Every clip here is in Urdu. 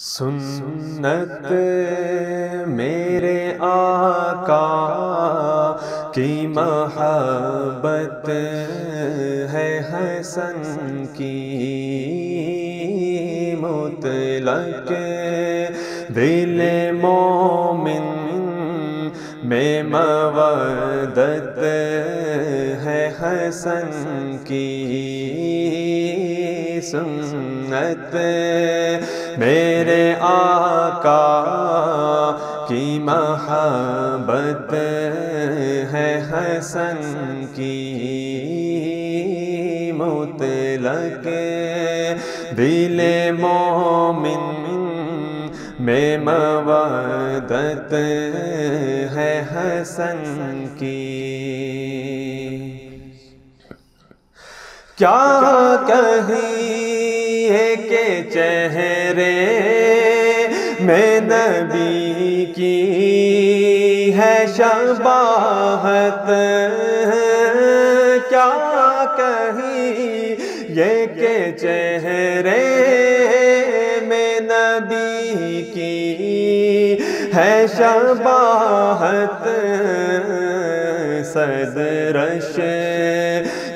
سنت میرے آقا کی محبت ہے حسن کی مطلق دل مومن میں مودت ہے حسن کی سنت میرے آقا کی محبت ہے حسن کی مطلق دل مومن میں مودت ہے حسن کی کیا کہیں کہ چہرے میں نبی کی ہے شباہت کیا کہیں یہ کہ چہرے میں نبی کی ہے شباہت صدرش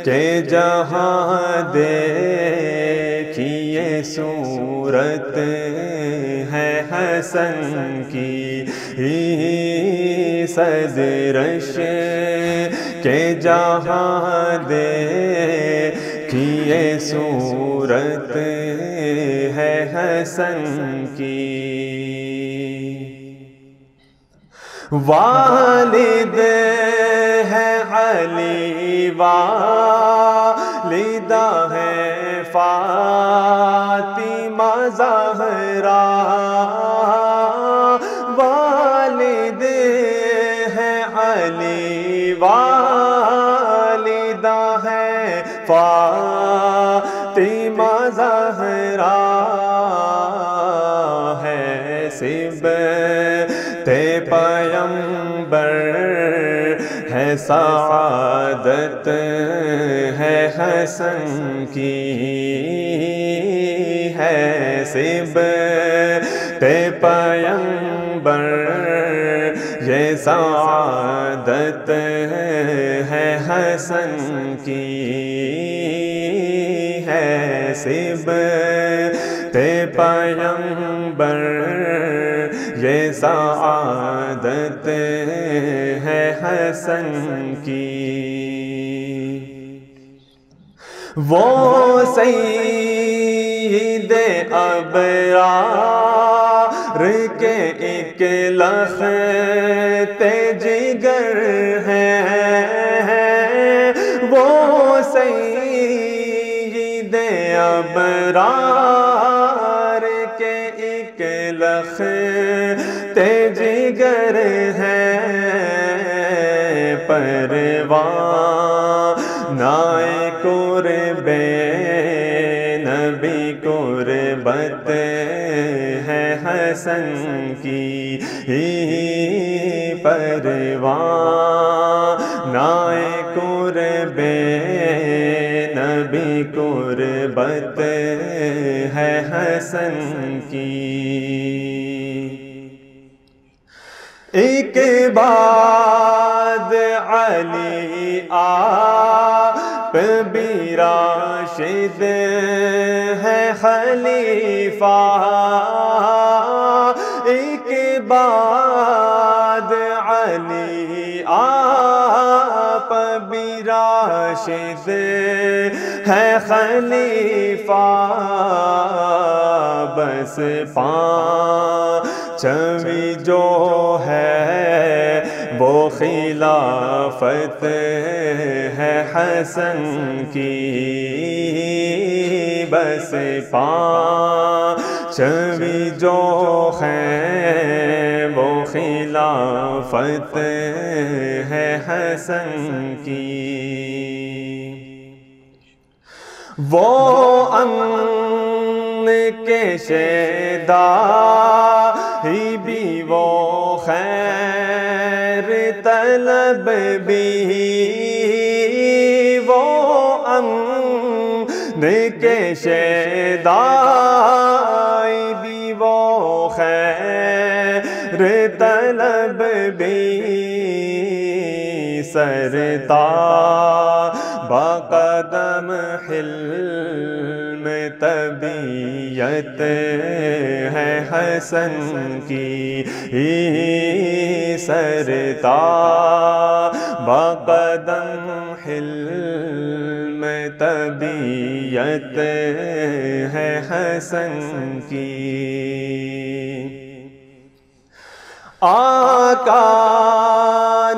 کہ جہاں دیکھیے صورت ہے حسن کی صدرش کہ جہاں دیکھیے صورت ہے حسن کی والد ہے علی والدہ ہے فاطمہ زہرا والد ہے علی والدہ ہے فاطمہ زہرا ہے صبت پیغمبر ہے سعادت ہے حسن کی ہے صبت پیغمبر یہ سعادت ہے حسن کی ہے صبت پیغمبر یہ سعادت ہے حسن کی وہ سید ابرار کے ایک لخت جگر ہے وہ سید ابرار کے ایک لخت جگر ہے پروانہ قرب نبی قربت ہے حسن کی پروانہ قرب نبی قربت ہے حسن کی ایک بعد علی آپ بھی راشد ہے خلیفہ ایک بعد علی آپ بھی راشد ہے خلیفہ بس پانچویں جو ہے وہ خلافت ہے حسن کی بس پانچویں جو ہے وہ خلافت ہے حسن کی وہ امن کے شیدائی بھی وہ خیر طلب بھی وہ امن کے شیدائی بھی وہ خیر طلب بھی سرتاج بقدم حلم طبیعت ہے حسن کی سرتاج بقدم حلم طبیعت ہے حسن کی آقا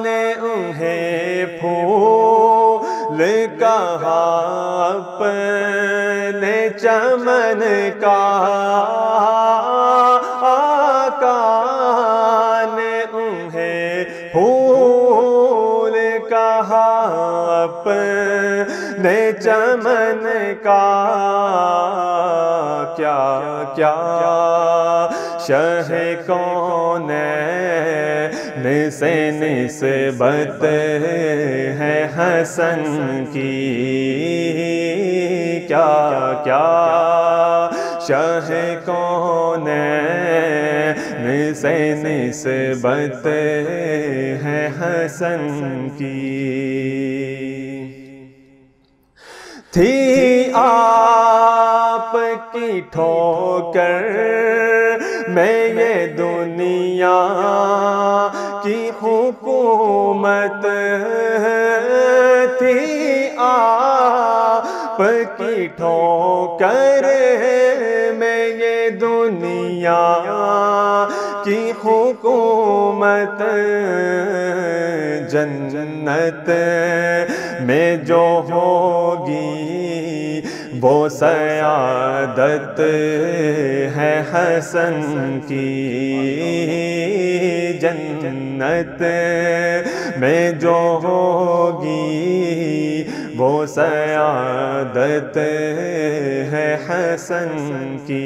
نے انہیں پھول کہا اپنے چمن کا آقا نے انہیں پھول کہا اپنے چمن کا کیا کیا شہ کونین سے نسبت ہے حسن کی کیا کیا شہ کونین سے نسبت ہے حسن کی تھی آپ کی ٹھوکر میں یہ دنیا کی حکومت تھی آپ کی ٹھوکر میں یہ دنیا کی حکومت جنت میں جو ہوگی وہ سعادت ہے حسن کی جنت میں جو ہوگی وہ سعادت ہے حسن کی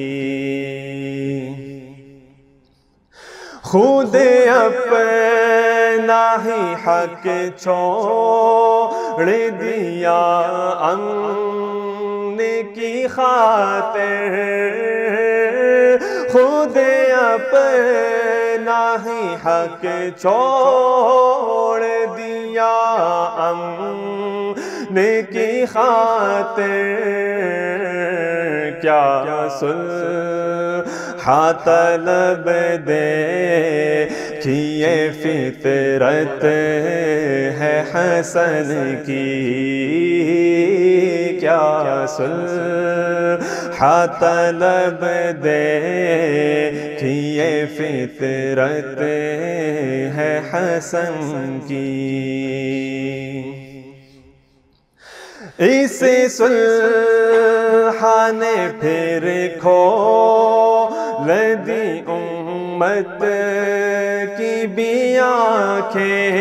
خود اپنا ہی حق چھوڑ دیا امن کی خاطر خود اپنا ہی حق چھوڑ دیا امن کی خاطر کیا صلح طلب دیکھیے فطرت ہے حسن کی کیا صلح طلب دیکھیے فطرت ہے حسن کی اس صلح نے پھر کھول دی امت کی بھی آنکھیں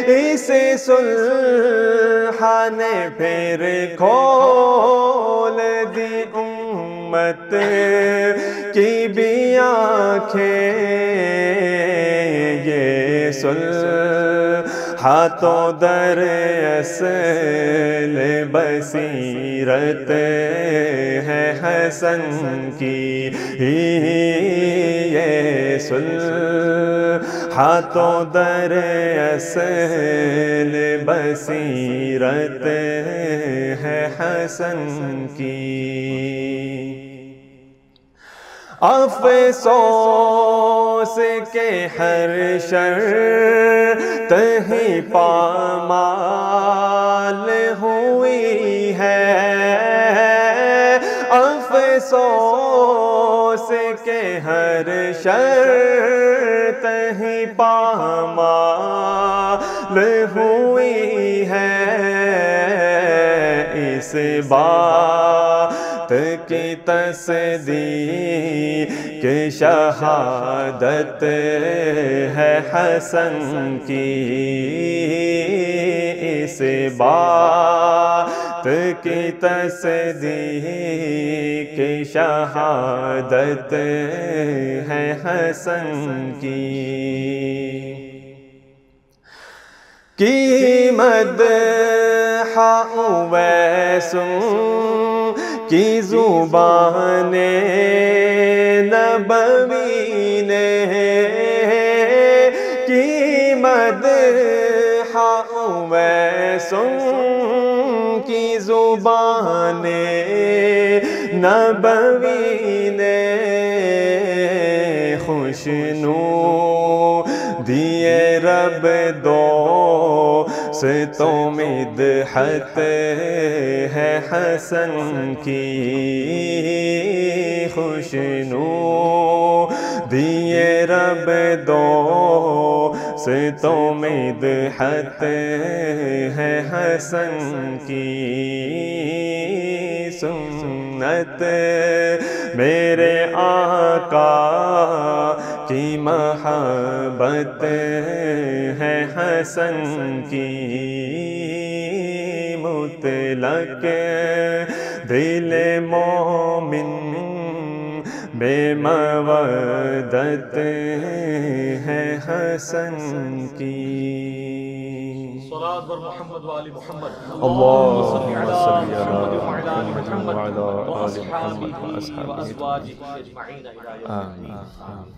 اس صلح نے پھر کھول دی امت کی بھی آنکھیں یہ صلح تو در اصل بصیرت ہے حسن کی یہ صلح تو در اصل بصیرت ہے حسن کی افسوس کے ہر شرط ہی پامال ہوئی ہے افسوس کے ہر شرط ہی پامال ہوئی ہے اس بات کی تصدیق شہادت ہے حسن کی اس بات کی تصدیق شہادت ہے حسن کی کی مدح اویس کی زبان نبوی نے، کی مدح اویس کی زبان نبوی نے، خوشنو دیے رب دوستوں مدحت ہے حسن کی، خوشنو دیے رب دوستوں مدحت ہے حسن کی، سنت میرے آقا کی محبت ہے حسن کی، مطلق دل مومن بے مودت ہے حسن کی۔ صلاة بر محمد وآل محمد، اللهم صل على محمد وعلى آل محمد محمد وعلى آل محمد وأصحابه وأصحابه وأزواجه أجمعين إلى يوم الدين. آمين.